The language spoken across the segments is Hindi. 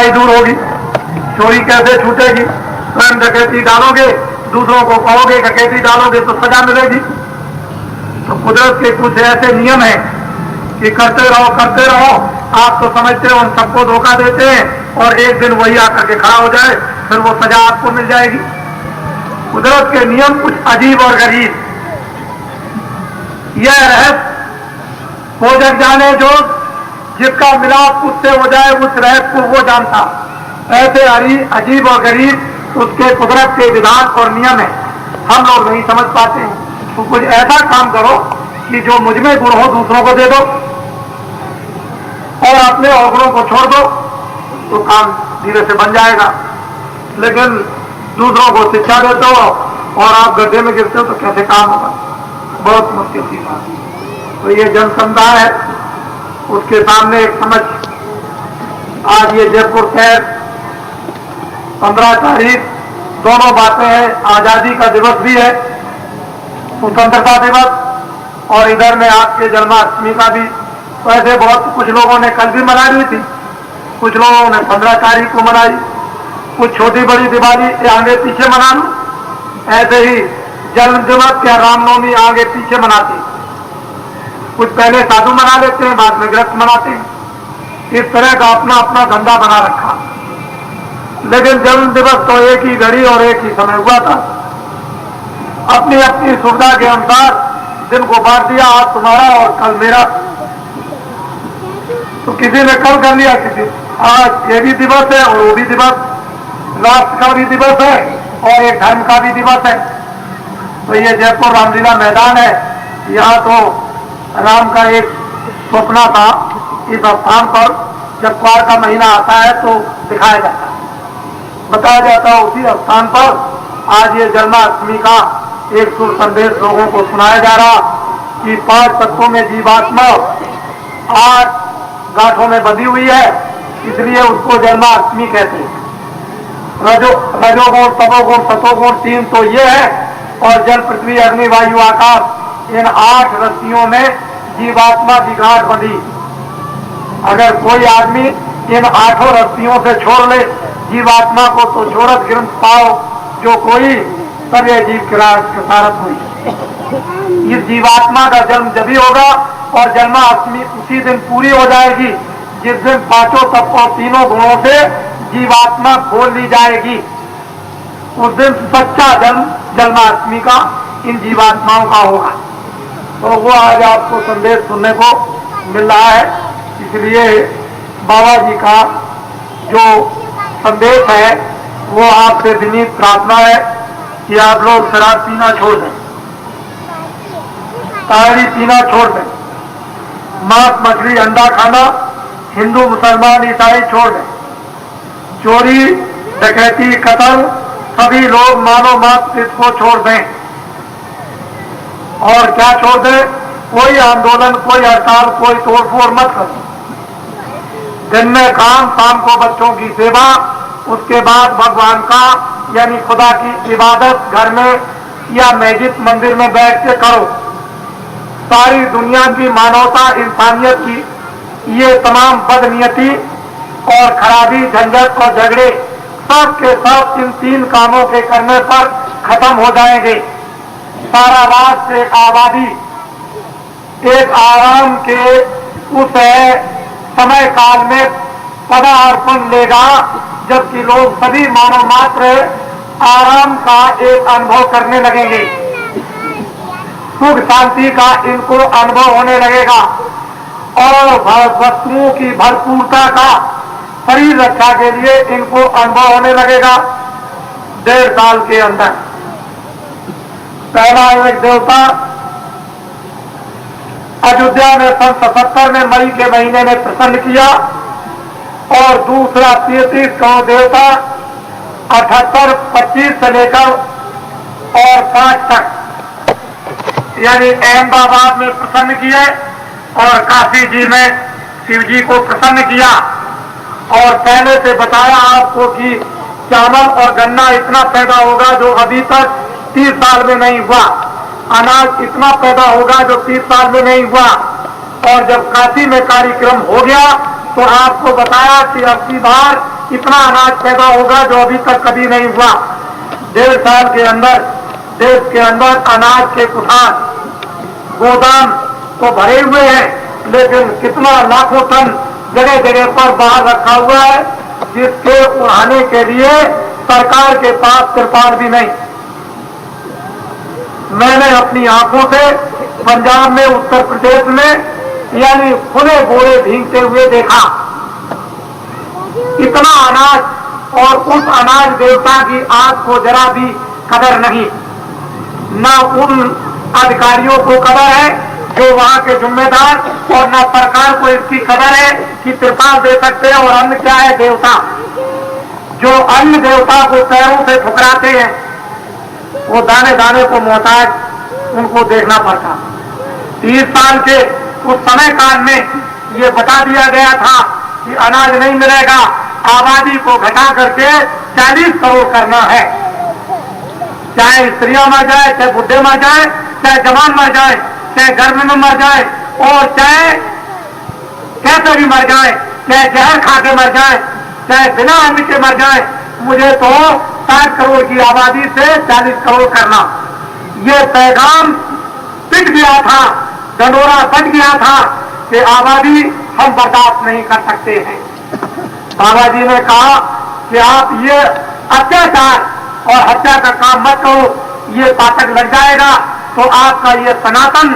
बुराई दूर होगी, चोरी कैसे छूटेगी? स्वयं डकैती डालोगे, दूसरों को कहोगे डकैती डालोगे तो सजा मिलेगी। तो कुदरत के कुछ ऐसे नियम हैं कि करते रहो। आप तो समझते हो उन सबको धोखा देते हैं और एक दिन वही आकर के खड़ा हो जाए, फिर वो सजा आपको मिल जाएगी। कुदरत के नियम कुछ अजीब और गरीब। यह रहस्य वो जग जाने जो जिसका मिलाप उससे हो जाए, उस रहस्य को वो जानता। ऐसे अजीब और गरीब उसके कुदरत के विधान और नियम है, हम लोग नहीं समझ पाते हैं। तो कुछ ऐसा काम करो कि जो मुझ में गुण हो दूसरों को दे दो और अपने अवगुणों को छोड़ दो, तो काम धीरे से बन जाएगा। लेकिन दूसरों को शिक्षा देते हो और आप गड्ढे में गिरते हो तो कैसे काम होगा? बहुत मुश्किल की बात है। तो ये जनसमुदाय है, उसके सामने एक समझ। आज ये जयपुर शहर 15 तारीख, दोनों बातें हैं। आजादी का दिवस भी है, स्वतंत्रता दिवस, और इधर में आपके जन्माष्टमी का भी। तो ऐसे बहुत कुछ लोगों ने कल भी मनाई हुई थी, कुछ लोगों ने 15 तारीख को मनाई, कुछ छोटी बड़ी दिवाली आगे पीछे मना लूं। ऐसे ही जन्म दिवस या रामनवमी आगे पीछे मनाते हैं। कुछ पहले साधु मना लेते हैं, बाद में गृहस्थ मनाते हैं। इस तरह का अपना अपना धंधा बना रखा। लेकिन जन्म दिवस तो एक ही घड़ी और एक ही समय हुआ था। अपनी अपनी सुविधा के अनुसार दिन को बांट दिया, आज तुम्हारा और कल मेरा। तो किसी ने कल कर लिया, किसी आज ये भी दिवस है और वो भी दिवस, राष्ट्र का भी दिवस है और एक धर्म का भी दिवस है। तो ये जयपुर रामलीला मैदान है, यहाँ तो राम का एक स्वप्न था। इस स्थान पर जब क्वार का महीना आता है तो दिखाया जाता है, बताया जाता है। उसी स्थान पर आज ये जन्माष्टमी का एक शुभ संदेश लोगों को सुनाया जा रहा कि 5 तत्वों में जीवात्मा 8 गांठों में बंधी हुई है, इसलिए उसको जन्माष्टमी कहते हैं। रजोगुण, तमोगुण, सतोगुण 3 तो ये है, और जल, पृथ्वी, अग्नि, वायु, आकाश, इन 8 रस्सियों में जीवात्मा की गांठ बंधी। अगर कोई आदमी इन 8 रस्सियों से छोड़ ले जीवात्मा को, तो छोड़त ग्रंथ पाओ जो कोई तब यह जीव किरारत हुई। इस जीवात्मा का जन्म जब ही होगा और जन्माष्टमी उसी दिन पूरी हो जाएगी जिस दिन 5 तत्वों 3 गुणों से जीवात्मा खोल ली जाएगी। उस दिन सच्चा जन्म जन्माष्टमी का इन जीवात्माओं का होगा। तो वो आज आपको संदेश सुनने को मिल रहा है। इसलिए बाबा जी का जो संदेश है वो आपसे विनीत प्रार्थना है कि आप लोग शराब पीना छोड़ दें, ताड़ी पीना छोड़ दें, मांस, मछली, अंडा खाना हिंदू, मुसलमान, ईसाई छोड़ दें, चोरी, डकैती, कत्ल सभी लोग मानव मात्र इसको छोड़ दें। और क्या छोड़ दें? कोई आंदोलन, कोई हड़ताल, कोई तोड़फोड़ मत करो। दिन में काम, शाम को बच्चों की सेवा, उसके बाद भगवान का यानी खुदा की इबादत घर में या मस्जिद मंदिर में बैठ के करो। सारी दुनिया की मानवता, इंसानियत की ये तमाम बदनीयती और खराबी, झंझट और झगड़े सब के सब इन 3 कामों के करने पर खत्म हो जाएंगे। सारा राष्ट्र, एक आबादी, एक आराम के उस समय काल में पदार्पण लेगा जबकि लोग सभी मानव मात्र आराम का एक अनुभव करने लगेंगे, सुख शांति का इनको अनुभव होने लगेगा और वस्तुओं की भरपूरता का शरीर रक्षा के लिए इनको अनुभव होने लगेगा। 1.5 साल के अंदर पहला एक देवता अयोध्या में सन 77 में मई के महीने में प्रसन्न किया और दूसरा 33 करोड़ देवता 78, 25 से लेकर और 5 तक यानी अहमदाबाद में प्रसन्न किए और काशी जी में शिव जी को प्रसन्न किया। और पहले से बताया आपको कि चावल और गन्ना इतना पैदा होगा जो अभी तक 30 साल में नहीं हुआ, अनाज इतना पैदा होगा जो 30 साल में नहीं हुआ। और जब काशी में कार्यक्रम हो गया तो आपको बताया कि 80 बार इतना अनाज पैदा होगा जो अभी तक कभी नहीं हुआ। 1.5 साल के अंदर देश के अंदर अनाज के कुठार गोदाम तो भरे हुए हैं, लेकिन कितना लाखों टन जगह जगह पर बाहर रखा हुआ है, जिसके उड़ाने के लिए सरकार के पास तिरपाल भी नहीं। मैंने अपनी आंखों से पंजाब में, उत्तर प्रदेश में यानी खुले बोरे भीगते हुए देखा। इतना अनाज और उस अनाज देवता की आग को जरा भी कदर नहीं। न उन अधिकारियों को कदर है जो वहां के जिम्मेदार, और न सरकार को इसकी कदर है कि तिरपाल दे सकते हैं। और अन्न क्या है? देवता। जो अन्न देवता को पैरों से ठुकराते हैं, वो दाने दाने को मोहताज, उनको देखना पड़ता। 30 साल के उस समय काल में ये बता दिया गया था कि अनाज नहीं मिलेगा, आबादी को घटा करके 40 करोड़ करना है। चाहे स्त्रियां मर जाए, चाहे बुढ़े मर जाए, चाहे जवान मर जाए, चाहे गर्भ में मर जाए, और चाहे कैसे भी मर जाए, चाहे जहर खा के मर जाए, चाहे बिना अन्न के मर जाए, मुझे तो 60 करोड़ की आबादी से 40 करोड़ करना। ये पैगाम पिट गया था, डंडोरा बच गया था कि आबादी हम बर्दाश्त नहीं कर सकते हैं। बाबा जी ने कहा कि आप ये अत्याचार और हत्या का काम मत करो, ये पातक लग जाएगा तो आपका ये सनातन,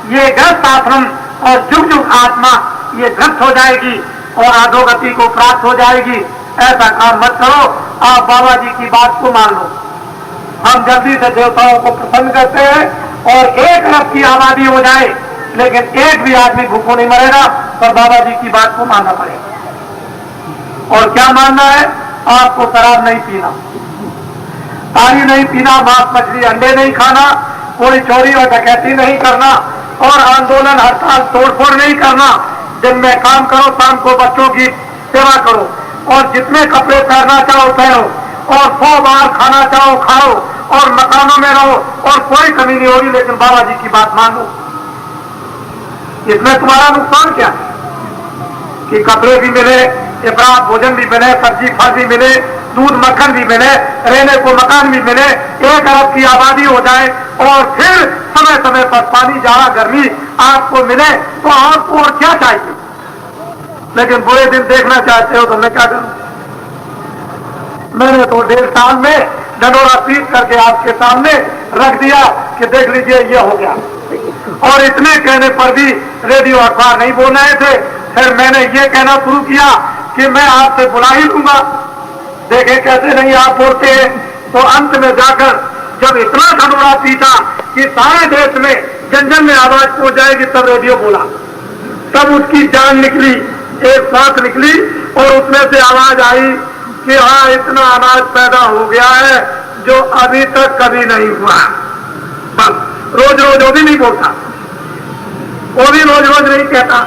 ये ग्रस्त आश्रम और जुग जुग आत्मा ये ध्वस्त हो जाएगी और अधोगति को प्राप्त हो जाएगी। ऐसा काम मत करो, आप बाबा जी की बात को मान लो। हम जल्दी से देवताओं को प्रसन्न करते हैं और 1 अरब की आबादी हो जाए, लेकिन एक भी आदमी भूखों नहीं मरेगा, पर बाबा जी की बात को मानना पड़ेगा। और क्या मानना है? आपको शराब नहीं पीना, पानी नहीं पीना, मांस मछली अंडे नहीं खाना, कोई चोरी और डकैती नहीं करना, और आंदोलन हड़ताल तोड़फोड़ नहीं करना। दिन में काम करो, शाम को बच्चों की सेवा करो, और जितने कपड़े पहनना चाहो पहनो, और 100 बार खाना चाहो खाओ, और मकानों में रहो, और कोई कमी नहीं होगी, लेकिन बाबा जी की बात मान लो। इसमें तुम्हारा नुकसान क्या कि कपड़े भी मिले, इफरात भोजन भी मिले, सब्जी फल भी मिले, दूध मक्खन भी मिले, रहने को मकान भी मिले, 1 अरब की आबादी हो जाए, और फिर समय समय पर पानी, जाड़ा, गर्मी आपको मिले, तो आपको और क्या चाहिए? लेकिन बुरे दिन देखना चाहते हो तो मैं क्या करूं? मैंने तो 1.5 साल में डंडोरा पीट करके आपके सामने रख दिया कि देख लीजिए ये हो गया। और इतने कहने पर भी रेडियो अखबार नहीं बोल रहे थे। फिर मैंने ये कहना शुरू किया कि मैं आपसे बुला ही लूंगा, देखे कैसे नहीं आप बोलते हैं। तो अंत में जाकर जब इतना डंडोरा पीटा कि सारे देश में जन जन में आवाज पहुंच जाएगी, तब रेडियो बोला, तब उसकी जान निकली, एक सांस निकली, और उसमें से आवाज आई कि हाँ, इतना अनाज पैदा हो गया है जो अभी तक कभी नहीं हुआ। बस रोज रोज वो भी नहीं बोलता, वो भी रोज रोज नहीं कहता,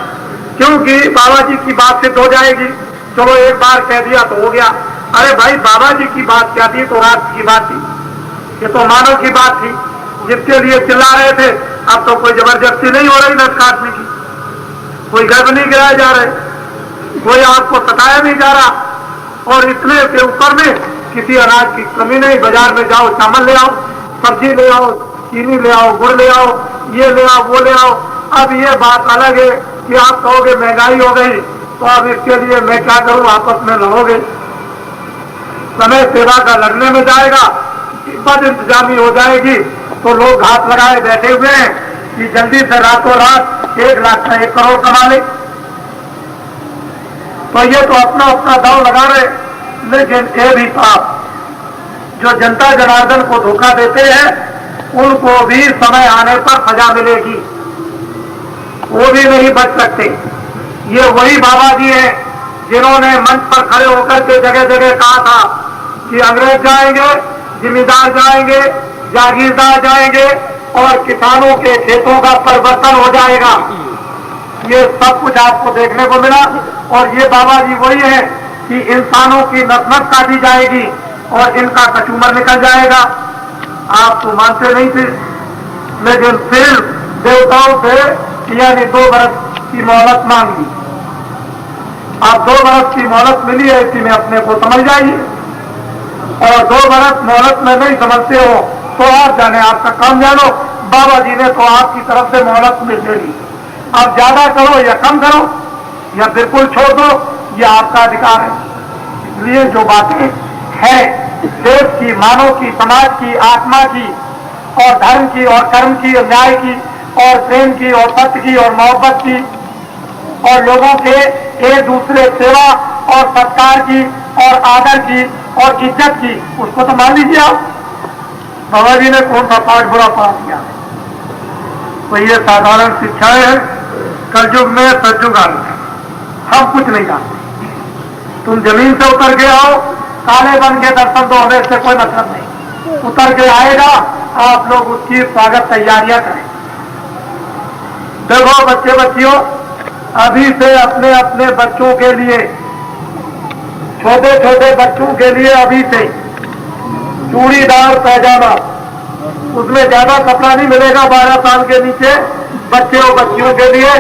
क्योंकि बाबा जी की बात सिद्ध हो जाएगी। चलो एक बार कह दिया तो हो गया। अरे भाई, बाबा जी की बात क्या थी? तो रात की बात थी, ये तो मानव की बात थी, जिसके लिए चिल्ला रहे थे। अब तो कोई जबरदस्ती नहीं हो रही नस काटने की, कोई गर्भ नहीं गिराया जा रहे, कोई आपको सताया नहीं जा रहा, और इतने के ऊपर में किसी अनाज की कमी नहीं। बाजार में जाओ, चावल ले आओ, सब्जी ले आओ, चीनी ले आओ, गुड़ ले आओ, ये ले आओ, वो ले आओ। अब ये बात अलग है कि आप कहोगे महंगाई हो गई, तो अब इसके लिए मैं क्या करूं? आपस में लड़ोगे, समय सेवा का लड़ने में जाएगा, बद इंतजामी हो जाएगी, तो लोग घात लगाए बैठे हुए हैं कि जल्दी से रातों रात 1 लाख का 1 करोड़ कमा ले। तो ये तो अपना अपना दाव लगा रहे, लेकिन ये भी पाप। जो जनता जनार्दन को धोखा देते हैं, उनको भी समय आने पर सजा मिलेगी, वो भी नहीं बच सकते। ये वही बाबा जी हैं जिन्होंने मंच पर खड़े होकर के जगह जगह कहा था कि अंग्रेज जाएंगे, जिम्मेदार जाएंगे, जागीरदार जाएंगे, और किसानों के खेतों का परिवर्तन हो जाएगा। ये सब कुछ आपको देखने को मिला। और ये बाबा जी वही है कि इंसानों की नफरत काटी जाएगी और इनका कचूमर निकल जाएगा। आप तो मानते नहीं थे, लेकिन फिर देवताओं से यानी 2 बरस की मोहलत मांगी। आप 2 बरस की मोहलत मिली है, इसी में अपने को समझ जाइए। और 2 बरस मोहलत में नहीं समझते हो तो आप जाने, आपका काम जानो। बाबा जी ने तो आपकी तरफ से मोहलत में दे दी। आप ज्यादा करो या कम करो या बिल्कुल छोड़ दो, यह आपका अधिकार है। इसलिए जो बातें हैं देश की, मानव की, समाज की, आत्मा की और धर्म की और कर्म की और न्याय की और प्रेम की और सत्य की और मोहब्बत की और लोगों के एक दूसरे सेवा और सत्कार की और आदर की और इज्जत की, उसको तो मान लीजिए आप। बाबा जी ने कौन सा पाठ बुरा पढ़ा दिया? तो ये साधारण शिक्षाएं हैं। कलयुग में सतयुग आ गया, हम कुछ नहीं जानते। तुम जमीन से उतर के आओ, काले बन के दर्शन दो, हमें इससे कोई मतलब नहीं। उतर के आएगा, आप लोग उसकी स्वागत तैयारियां करें। देखो बच्चे बच्चियों, अभी से अपने अपने बच्चों के लिए, छोटे छोटे बच्चों के लिए अभी से चूड़ीदार पैजामा, उसमें ज्यादा कपड़ा नहीं मिलेगा। 12 साल के नीचे बच्चे और बच्चियों के लिए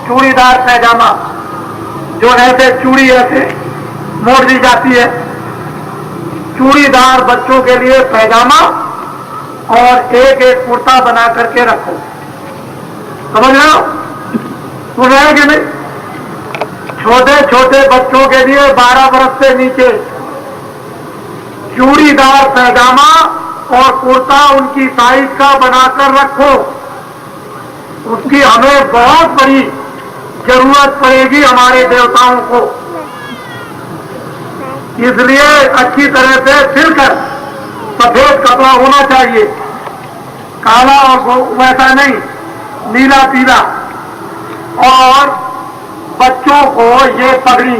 चूड़ीदार पैजामा, जो ऐसे चूड़ी ऐसे मोड़ दी जाती है, चूड़ीदार बच्चों के लिए पैजामा और एक एक कुर्ता बना करके रखो। समझ रहे हो? सुन रहे हैं कि नहीं? छोटे छोटे बच्चों के लिए 12 वर्ष से नीचे चूड़ीदार पैजामा और कुर्ता उनकी साइज का बनाकर रखो। उसकी हमें बहुत बड़ी जरूरत पड़ेगी, हमारे देवताओं को। इसलिए अच्छी तरह से सिलकर सफेद कपड़ा होना चाहिए, काला और वैसा नहीं, नीला पीला। और बच्चों को ये पगड़ी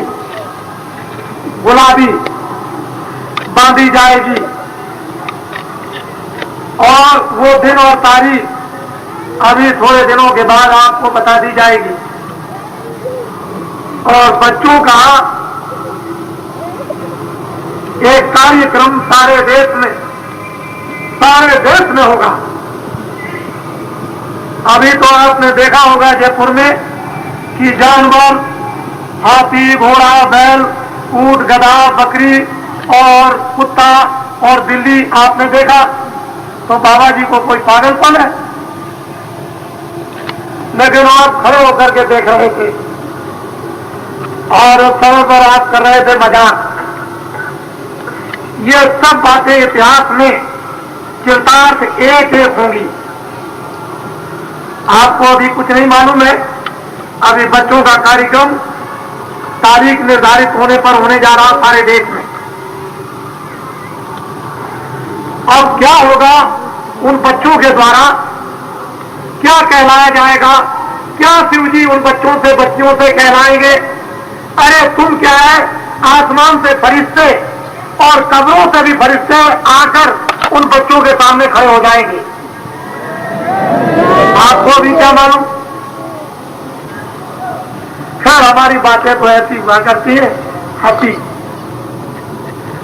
गुलाबी बांधी जाएगी और वो दिन और तारीख अभी थोड़े दिनों के बाद आपको बता दी जाएगी। और बच्चों का एक कार्यक्रम सारे देश में होगा। अभी तो आपने देखा होगा जयपुर में कि जानवर, हाथी, घोड़ा, बैल, ऊंट, गधा, बकरी और कुत्ता और बिल्ली आपने देखा, तो बाबा जी को कोई पागलपन है? लेकिन आप खड़े होकर के देख रहे थे और समय पर आप कर रहे थे मजाक। ये सब बातें इतिहास में चिरतार्थ एक एक होंगी। आपको अभी कुछ नहीं मालूम है। अभी बच्चों का कार्यक्रम तारीख निर्धारित होने पर होने जा रहा सारे देश में। अब क्या होगा उन बच्चों के द्वारा, क्या कहलाया जाएगा? क्या शिव जी उन बच्चों से, बच्चियों से कहलाएंगे? अरे तुम क्या है, आसमान से फरिश्ते और कब्रों से भी फरिश्ते आकर उन बच्चों के सामने खड़े हो जाएंगे। आपको भी क्या मालूम? खैर हमारी बातें तो ऐसी हुआ करती है, हंसी।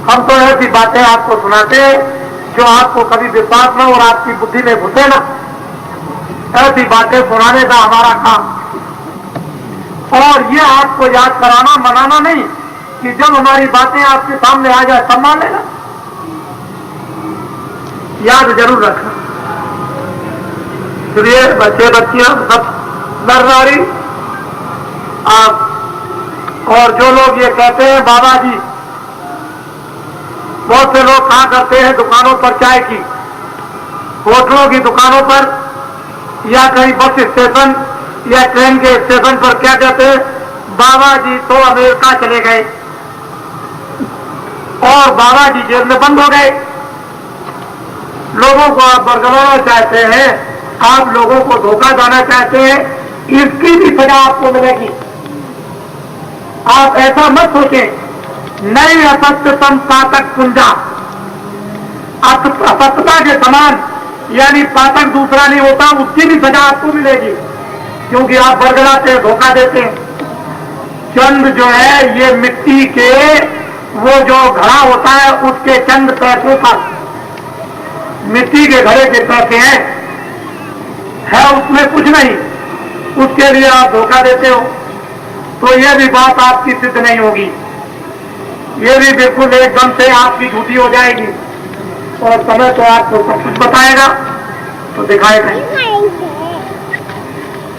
हम तो ऐसी बातें आपको सुनाते हैं जो आपको कभी विश्वास न और आपकी बुद्धि में घुसे ना। ऐसी बातें सुनाने का हमारा काम, और ये आपको याद कराना, मनाना नहीं कि जब हमारी बातें आपके सामने आ जाए तब मान लेना। याद जरूर रखना। इसलिए बच्चे बच्चियां सब नर नारी, आप और जो लोग ये कहते हैं बाबा जी, बहुत से लोग कहा करते हैं दुकानों पर चाय की, होटलों की दुकानों पर या कहीं बस स्टेशन या ट्रेन के स्टेशन पर क्या कहते हैं, बाबा जी तो अमेरिका चले गए और बाबा जी जेल में बंद हो गए। लोगों को आप बरगलाना चाहते हैं, आप लोगों को धोखा देना चाहते हैं, इसकी भी सजा आपको मिलेगी। आप ऐसा मत सोचें, नई असत्य संपातक कुंजा, असत्यता के समान, यानी पातक दूसरा नहीं होता, उसकी भी सजा आपको मिलेगी, क्योंकि आप बरगलाते हैं, धोखा देते हैं। चंद जो है ये मिट्टी के, वो जो घड़ा होता है उसके चंद पैसों पर, मिट्टी के घड़े के पैसे हैं, है उसमें कुछ नहीं, उसके लिए आप धोखा देते हो। तो ये भी बात आपकी सिद्ध नहीं होगी, ये भी बिल्कुल एकदम से आपकी झूठी हो जाएगी। और समय तो आपको सब कुछ बताएगा, तो दिखाएगा।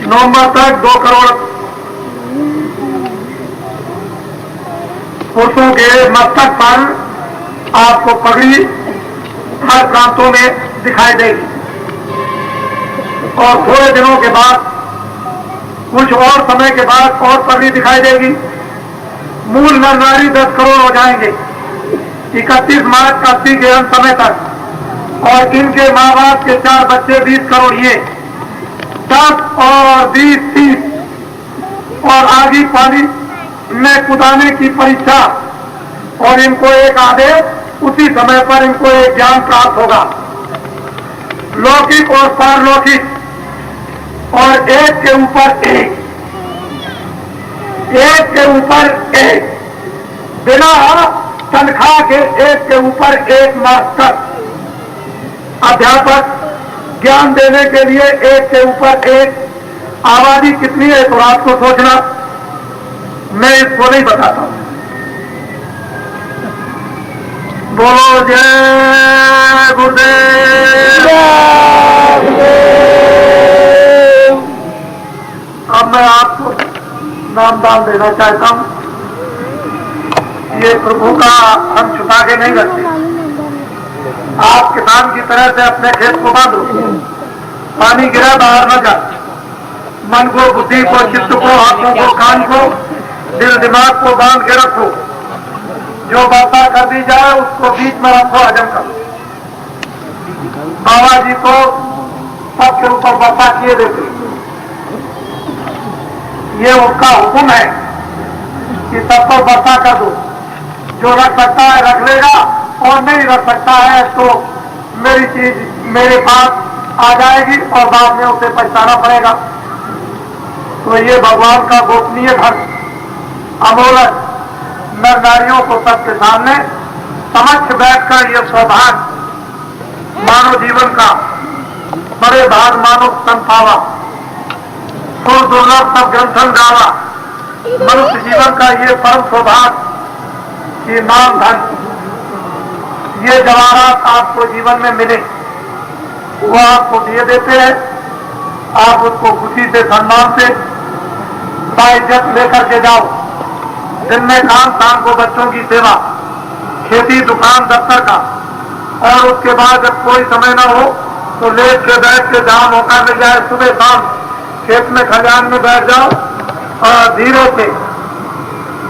नवंबर तक 2 करोड़ पुरुषों के मस्तक पर आपको पगड़ी हर प्रांतों में दिखाई देगी। और थोड़े दिनों के बाद, कुछ और समय के बाद और पगड़ी दिखाई देगी। मूल नर नारी 10 करोड़ हो जाएंगे 31 मार्च अस्सी के अंत समय तक। और इनके माँ बाप के 4 बच्चे 20 करोड़, ये 10 और 20 30। और आगे पानी में कूदाने की परीक्षा, और इनको एक आदेश, उसी समय पर इनको एक ज्ञान प्राप्त होगा, लौकिक और पारलौकिक, और एक के ऊपर एक, एक के ऊपर एक, बिना तनख्वाह के एक के ऊपर एक मास्टर अध्यापक ज्ञान देने के लिए एक के ऊपर एक। आबादी कितनी है तो रात को सोचना, मैं इसको नहीं बताता हूं। बोलो जय गुरुदेव। अब मैं आपको नामदान देना चाहता हूं। ये प्रभु का हम छुपा के नहीं रखते। आप किसान की तरह से अपने खेत को बांधो, पानी गिरा बाहर न जा। मन को, बुद्धि को, चित्त को, हाथों को, कान को, दिल दिमाग को बांध के रखो। जो वर्षा कर दी जाए उसको बीच में रखो, हजम करो। बाबा जी को सबके ऊपर वर्षा किए देते, ये उसका हुक्म है कि सबको वर्षा कर दो। जो रख सकता है रख लेगा, और नहीं रख सकता है तो मेरी चीज मेरे पास आ जाएगी और बाद में उसे पछताना पड़ेगा। तो ये भगवान का गोपनीय धर्म, अमोलक नर नारियों को सबके सामने समक्ष बैठकर ये सौभाग्य मानव जीवन का, बड़े भाग मानव संभावा, सुर दुर्लभ सब ग्रंथन गावा, मनुष्य जीवन का ये परम सौभाग्य कि नाम धन, ये जवाहरात आपको जीवन में मिले, वो आपको दिए देते हैं। आप उसको खुशी से, सम्मान से, बाइज्जत लेकर के जाओ। दिन में काम, शाम को बच्चों की सेवा, खेती, दुकान, दफ्तर का। और उसके बाद जब कोई समय न हो तो लेट के बैठ के जहां मौका मिल जाए सुबह शाम खेत में खलिहान में बैठ जाओ और धीरे से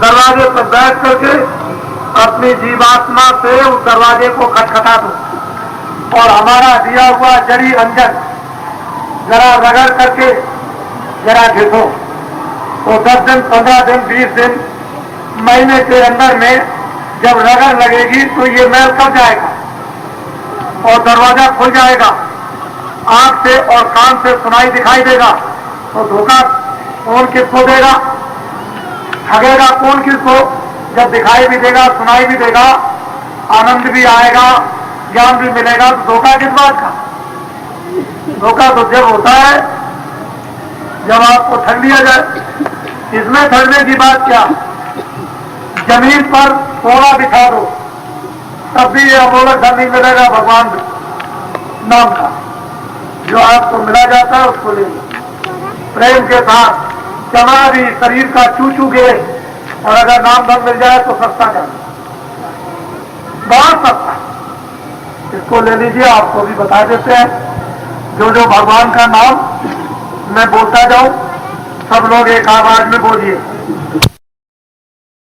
दरवाजे पर बैठ करके अपनी जीवात्मा से उस दरवाजे को खटखटा दो और हमारा दिया हुआ जड़ी अंजन जरा रगड़ करके जरा घिसो। तो 10 दिन, 15 दिन, 20 दिन, महीने के अंदर में जब रगड़ लगेगी तो ये मैल कब जाएगा और दरवाजा खुल जाएगा। आंख से और कान से सुनाई दिखाई देगा। तो धोखा कौन किसको देगा, ठगेगा कौन किसको? जब दिखाई भी देगा, सुनाई भी देगा, आनंद भी आएगा, ज्ञान भी मिलेगा, तो धोखा किस बात का? धोखा तो जब होता है जब आपको ठग लिया जाए। इसमें ठगने की बात क्या, जमीन पर सोना बिछा दो तब भी ये अमोलक धन नहीं मिलेगा भगवान नाम का। जो आपको मिला जाता है उसको ले लो प्रेम के साथ। चना भी शरीर का चू चू गिरे और अगर नाम धन मिल जाए तो सस्ता कर, बहुत सस्ता। इसको ले लीजिए, आपको भी बता देते हैं। जो जो भगवान का नाम मैं बोलता जाऊं, सब लोग एक आवाज में बोलिए।